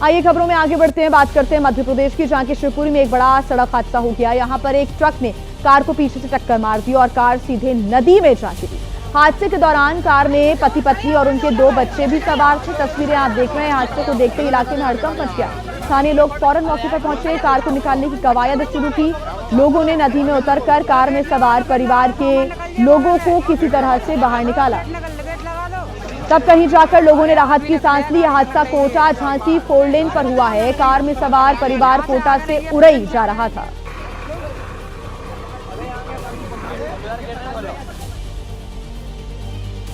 आइए खबरों में आगे बढ़ते हैं, बात करते हैं मध्य प्रदेश की, जहां के शिवपुरी में एक बड़ा सड़क हादसा हो गया। यहां पर एक ट्रक ने कार को पीछे से टक्कर मार दी और कार सीधे नदी में जा गिरी। हादसे के दौरान कार में पति पत्नी और उनके 2 बच्चे भी सवार थे। तस्वीरें आप देख रहे हैं। हादसे को देखते ही इलाके में हड़कंप मच गया। स्थानीय लोग फौरन मौके पर पहुंचे, कार को निकालने की कवायद शुरू की। लोगों ने नदी में उतरकर कार में सवार परिवार के लोगों को किसी तरह से बाहर निकाला। तब कहीं जाकर लोगों ने राहत की सांस ली। हादसा कोटा झांसी 4 लेन पर हुआ है। कार में सवार परिवार कोटा से उड़ई जा रहा था।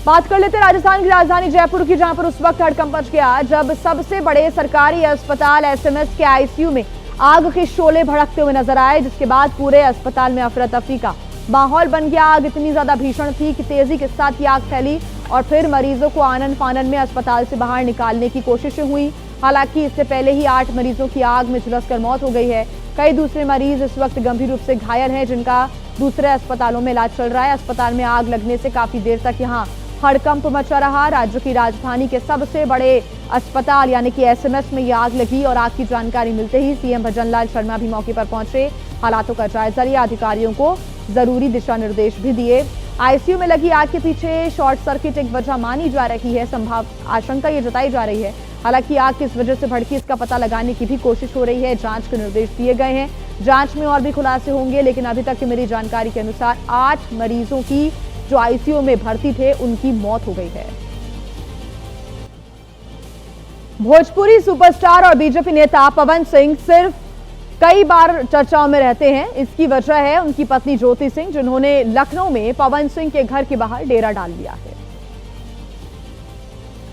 बात कर लेते हैं राजस्थान की राजधानी जयपुर की, जहां पर उस वक्त हड़कंप मच गया जब सबसे बड़े सरकारी अस्पताल एसएमएस के आईसीयू में आग के शोले भड़कते हुए नजर आए, जिसके बाद पूरे अस्पताल में अफरा तफरी का माहौल बन गया। आग इतनी ज्यादा भीषण थी कि तेजी के साथ ये आग फैली और फिर मरीजों को आनन फानन में अस्पताल से बाहर निकालने की कोशिशें हुई। हालांकि इससे पहले ही 8 मरीजों की आग में झुलसकर मौत हो गई है। कई दूसरे मरीज इस वक्त गंभीर रूप से घायल हैं, जिनका दूसरे अस्पतालों में इलाज चल रहा है। अस्पताल में आग लगने से काफी देर तक यहाँ हड़कंप मचा रहा। राज्य की राजधानी के सबसे बड़े अस्पताल यानी कि एसएमएस में यह आग लगी और आग की जानकारी मिलते ही सीएम भजनलाल शर्मा भी मौके पर पहुंचे। हालातों का जायजा लिया, अधिकारियों को जरूरी दिशा निर्देश भी दिए। आईसीयू में लगी आग के पीछे शॉर्ट सर्किट एक वजह मानी जा रही है, संभाव आशंका ये जताई जा रही है। हालांकि आग किस वजह से भड़की इसका पता लगाने की भी कोशिश हो रही है। जांच के निर्देश दिए गए हैं, जांच में और भी खुलासे होंगे, लेकिन अभी तक की मिली जानकारी के अनुसार 8 मरीजों की जो आईसीयू में भर्ती थे उनकी मौत हो गई है। भोजपुरी सुपरस्टार और बीजेपी नेता पवन सिंह सिर्फ कई बार चर्चाओं में रहते हैं। इसकी वजह है उनकी पत्नी ज्योति सिंह, जिन्होंने लखनऊ में पवन सिंह के घर के बाहर डेरा डाल लिया है।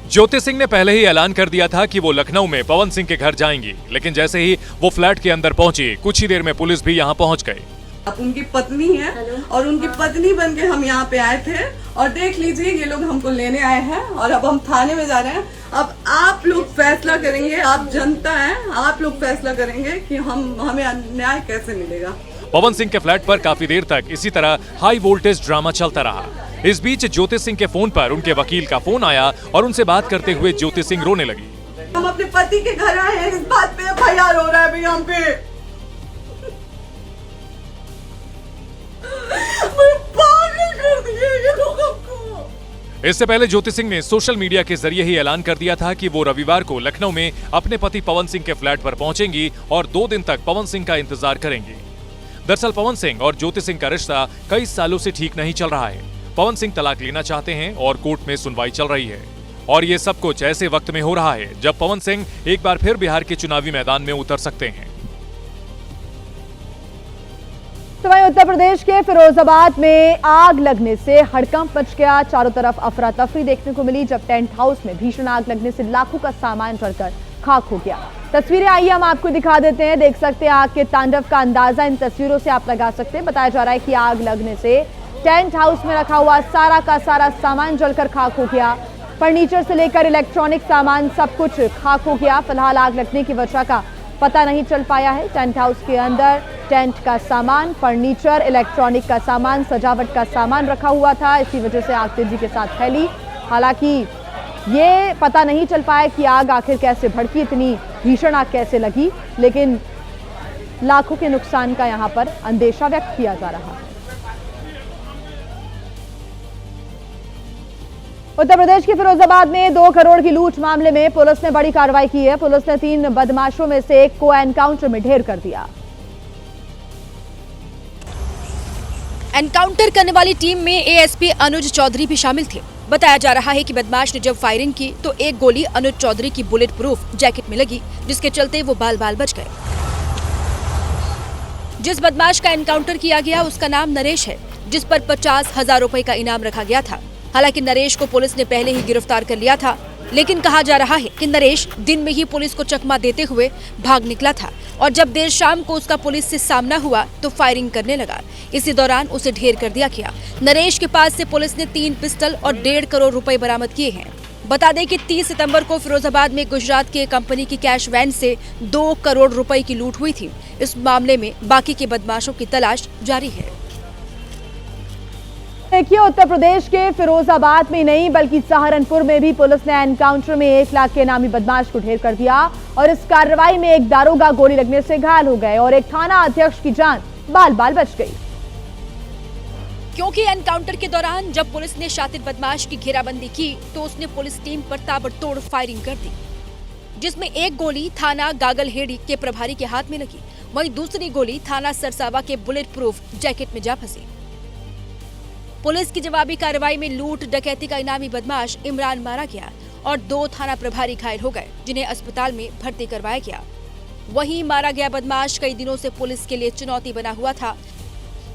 ज्योति सिंह ने पहले ही ऐलान कर दिया था कि वो लखनऊ में पवन सिंह के घर जाएंगी, लेकिन जैसे ही वो फ्लैट के अंदर पहुंची, कुछ ही देर में पुलिस भी यहां पहुंच गई। आप उनकी पत्नी हैं और उनकी पत्नी बनके हम यहाँ पे आए थे और देख लीजिए ये लोग हमको लेने आए हैं और अब हम थाने में जा रहे हैं। अब आप लोग फैसला करेंगे, आप जनता हैं, आप लोग फैसला करेंगे कि हमें न्याय कैसे मिलेगा। पवन सिंह के फ्लैट पर काफी देर तक इसी तरह हाई वोल्टेज ड्रामा चलता रहा। इस बीच ज्योति सिंह के फोन पर उनके वकील का फोन आया और उनसे बात करते हुए ज्योति सिंह रोने लगी। हम अपने पति के घर आए हैं, इस बात पे एफआईआर हो रहा है भैया हम पे। इससे पहले ज्योति सिंह ने सोशल मीडिया के जरिए ही ऐलान कर दिया था कि वो रविवार को लखनऊ में अपने पति पवन सिंह के फ्लैट पर पहुंचेंगी और 2 दिन तक पवन सिंह का इंतजार करेंगी। दरअसल पवन सिंह और ज्योति सिंह का रिश्ता कई सालों से ठीक नहीं चल रहा है। पवन सिंह तलाक लेना चाहते हैं और कोर्ट में सुनवाई चल रही है और ये सब कुछ ऐसे वक्त में हो रहा है जब पवन सिंह एक बार फिर बिहार के चुनावी मैदान में उतर सकते हैं। तो वहीं उत्तर प्रदेश के फिरोजाबाद में आग लगने से हड़कंप मच गया। चारों तरफ अफरा तफरी देखने को मिली जब टेंट हाउस में भीषण आग लगने से लाखों का सामान जलकर खाक हो गया। तस्वीरें आइए हम आपको दिखा देते हैं। देख सकते हैं आग के तांडव का अंदाजा इन तस्वीरों से आप लगा सकते हैं। बताया जा रहा है कि आग लगने से टेंट हाउस में रखा हुआ सारा का सारा सामान जलकर खाक हो गया। फर्नीचर से लेकर इलेक्ट्रॉनिक सामान सब कुछ खाक हो गया। फिलहाल आग लगने की वजह का पता नहीं चल पाया है। टेंट हाउस के अंदर टेंट का सामान, फर्नीचर, इलेक्ट्रॉनिक का सामान, सजावट का सामान रखा हुआ था। इसी वजह से आग तेजी के साथ फैली। हालांकि ये पता नहीं चल पाया कि आग आखिर कैसे भड़की, इतनी भीषण आग कैसे लगी, लेकिन लाखों के नुकसान का यहां पर अंदेशा व्यक्त किया जा रहा है। उत्तर प्रदेश के फिरोजाबाद में 2 करोड़ की लूट मामले में पुलिस ने बड़ी कार्रवाई की है। पुलिस ने 3 बदमाशों में से एक को एनकाउंटर में ढेर कर दिया। एनकाउंटर करने वाली टीम में एएसपी अनुज चौधरी भी शामिल थे। बताया जा रहा है कि बदमाश ने जब फायरिंग की तो एक गोली अनुज चौधरी की बुलेट प्रूफ जैकेट में लगी, जिसके चलते वो बाल बाल बच गए। जिस बदमाश का एनकाउंटर किया गया उसका नाम नरेश है, जिस पर 50,000 रुपए का इनाम रखा गया था। हालांकि नरेश को पुलिस ने पहले ही गिरफ्तार कर लिया था, लेकिन कहा जा रहा है कि नरेश दिन में ही पुलिस को चकमा देते हुए भाग निकला था और जब देर शाम को उसका पुलिस से सामना हुआ तो फायरिंग करने लगा। इसी दौरान उसे ढेर कर दिया गया। नरेश के पास से पुलिस ने 3 पिस्टल और 1.5 करोड़ रुपए बरामद किए हैं। बता दें कि 30 सितंबर को फिरोजाबाद में गुजरात की एक कंपनी की कैश वैन से 2 करोड़ रुपए की लूट हुई थी। इस मामले में बाकी के बदमाशों की तलाश जारी है। देखिए, उत्तर प्रदेश के फिरोजाबाद में नहीं बल्कि सहारनपुर में भी पुलिस ने एनकाउंटर में 1 लाख के इनामी बदमाश को ढेर कर दिया और इस कार्रवाई में एक दारोगा गोली लगने से घायल हो गए और एक थाना अध्यक्ष की जान बाल बाल बच गई। क्योंकि एनकाउंटर के दौरान जब पुलिस ने शातिर बदमाश की घेराबंदी की तो उसने पुलिस टीम पर ताबड़तोड़ फायरिंग कर दी, जिसमें एक गोली थाना गागलहेड़ी के प्रभारी के हाथ में लगी, वहीं दूसरी गोली थाना सरसावा के बुलेट प्रूफ जैकेट में जा फंसी। पुलिस की जवाबी कार्रवाई में लूट डकैती का इनामी बदमाश इमरान मारा गया और 2 थाना प्रभारी घायल हो गए, जिन्हें अस्पताल में भर्ती करवाया गया। वहीं मारा गया बदमाश कई दिनों से पुलिस के लिए चुनौती बना हुआ था।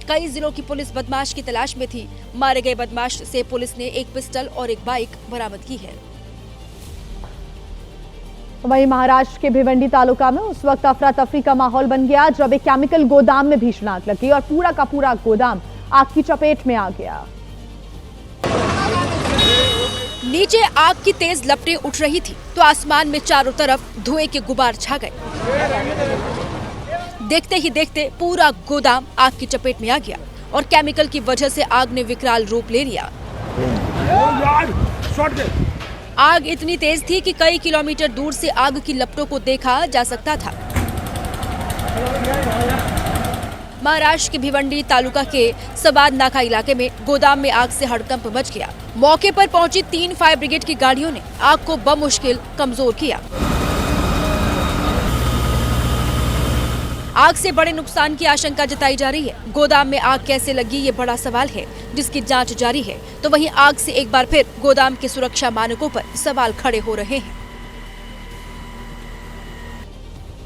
कई जिलों की पुलिस बदमाश की तलाश में थी। मारे गए बदमाश से पुलिस ने एक पिस्टल और एक बाइक बरामद की है। वहीं महाराष्ट्र के भिवंडी तालुका में उस वक्त अफरा तफरी का माहौल बन गया जब एक केमिकल गोदाम में भीषण आग लगी और पूरा का पूरा गोदाम आग की चपेट में आ गया। नीचे आग की तेज लपटें उठ रही थी तो आसमान में चारों तरफ धुएं के गुबार छा गए। देखते ही देखते पूरा गोदाम आग की चपेट में आ गया और केमिकल की वजह से आग ने विकराल रूप ले लिया। आग इतनी तेज थी कि कई किलोमीटर दूर से आग की लपटों को देखा जा सकता था। महाराष्ट्र के भिवंडी तालुका के सबाद नाका इलाके में गोदाम में आग से हड़कंप मच गया। मौके पर पहुंची 3 फायर ब्रिगेड की गाड़ियों ने आग को बमुश्किल कमजोर किया। आग से बड़े नुकसान की आशंका जताई जा रही है। गोदाम में आग कैसे लगी ये बड़ा सवाल है, जिसकी जांच जारी है। तो वहीं आग से एक बार फिर गोदाम के सुरक्षा मानकों पर सवाल खड़े हो रहे हैं।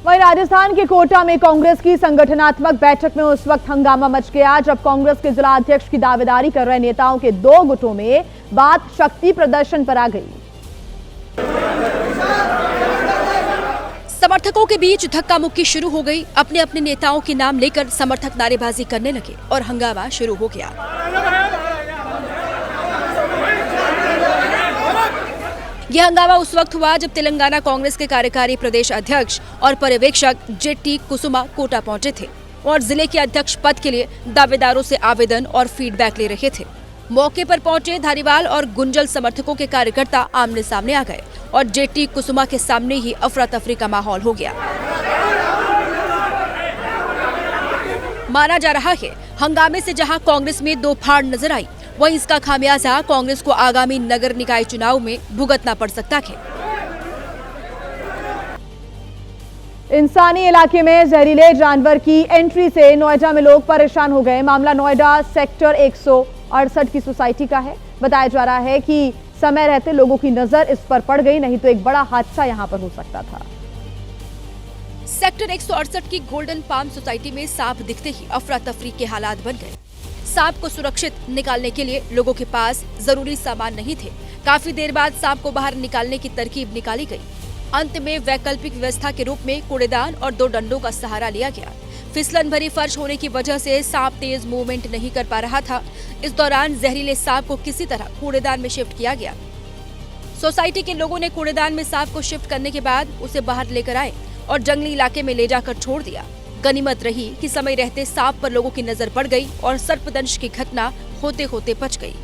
वहीं राजस्थान के कोटा में कांग्रेस की संगठनात्मक बैठक में उस वक्त हंगामा मच गया जब कांग्रेस के जिला अध्यक्ष की दावेदारी कर रहे नेताओं के 2 गुटों में बात शक्ति प्रदर्शन पर आ गई। समर्थकों के बीच धक्का मुक्की शुरू हो गई। अपने अपने नेताओं के नाम लेकर समर्थक नारेबाजी करने लगे और हंगामा शुरू हो गया। यह हंगामा उस वक्त हुआ जब तेलंगाना कांग्रेस के कार्यकारी प्रदेश अध्यक्ष और पर्यवेक्षक जेटी कुसुमा कोटा पहुंचे थे और जिले के अध्यक्ष पद के लिए दावेदारों से आवेदन और फीडबैक ले रहे थे। मौके पर पहुंचे धारीवाल और गुंजल समर्थकों के कार्यकर्ता आमने सामने आ गए और जेटी कुसुमा के सामने ही अफरा तफरी का माहौल हो गया। माना जा रहा है हंगामे से जहां कांग्रेस में 2 फाड़ नजर आई, वहीं इसका खामियाजा कांग्रेस को आगामी नगर निकाय चुनाव में भुगतना पड़ सकता है। इंसानी इलाके में जहरीले जानवर की एंट्री से नोएडा में लोग परेशान हो गए। मामला नोएडा सेक्टर 168 की सोसाइटी का है। बताया जा रहा है कि समय रहते लोगों की नजर इस पर पड़ गई, नहीं तो एक बड़ा हादसा यहां पर हो सकता था। सेक्टर 168 की गोल्डन पाम सोसाइटी में सांप दिखते ही अफरा तफरी के हालात बन गए। सांप को सुरक्षित निकालने के लिए लोगों के पास जरूरी सामान नहीं थे। काफी देर बाद सांप को बाहर निकालने की तरकीब निकाली गई। अंत में वैकल्पिक व्यवस्था के रूप में कूड़ेदान और 2 डंडों का सहारा लिया गया। फिसलन भरी फर्श होने की वजह से सांप तेज मूवमेंट नहीं कर पा रहा था। इस दौरान जहरीले सांप को किसी तरह कूड़ेदान में शिफ्ट किया गया। सोसाइटी के लोगों ने कूड़ेदान में सांप को शिफ्ट करने के बाद उसे बाहर लेकर आए और जंगली इलाके में ले जाकर छोड़ दिया। गनीमत रही कि समय रहते सांप पर लोगों की नजर पड़ गई और सर्पदंश की घटना होते होते बच गई।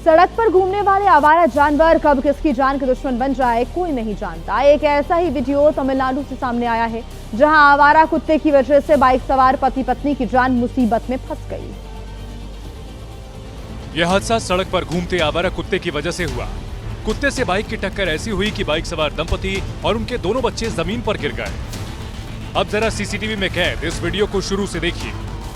सड़क पर घूमने वाले आवारा जानवर कब किसकी जान के दुश्मन बन जाए कोई नहीं जानता। एक ऐसा ही वीडियो तमिलनाडु से सामने आया है जहां आवारा कुत्ते की वजह से बाइक सवार पति पत्नी की जान मुसीबत में फंस गई। यह हादसा सड़क पर घूमते आवारा कुत्ते की वजह से हुआ। कुत्ते से बाइक की टक्कर ऐसी हुई कि बाइक सवार दंपति और उनके दोनों बच्चे जमीन पर गिर गए। अब जरा सीसीटीवी में कैद इस वीडियो को शुरू से देखिए।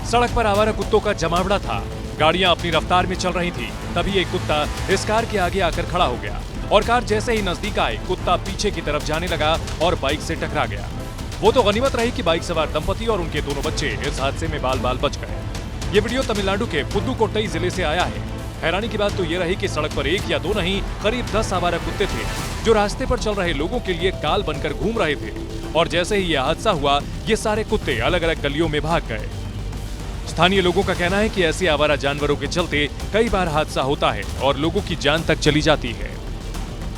सड़क पर आवारा कुत्तों का जमावड़ा था। गाड़ियां अपनी रफ्तार में चल रही थी, तभी एक कुत्ता इस कार के आगे आकर खड़ा हो गया और कार जैसे ही नजदीक आई कुत्ता पीछे की तरफ जाने लगा और बाइक से टकरा गया। वो तो गनीमत रही कि बाइक सवार दंपति और उनके दोनों बच्चे इस हादसे में बाल बाल बच गए। ये वीडियो तमिलनाडु के पुदुकोट्टई जिले से आया है। हैरानी की बात तो ये रही कि सड़क पर 1 या 2 नहीं, करीब 10 आवारा कुत्ते थे जो रास्ते पर चल रहे लोगों के लिए काल बनकर घूम रहे थे। और जैसे ही यह हादसा हुआ, ये सारे कुत्ते अलग अलग गलियों में भाग गए। स्थानीय लोगों का कहना है कि ऐसे आवारा जानवरों के चलते कई बार हादसा होता है और लोगों की जान तक चली जाती है।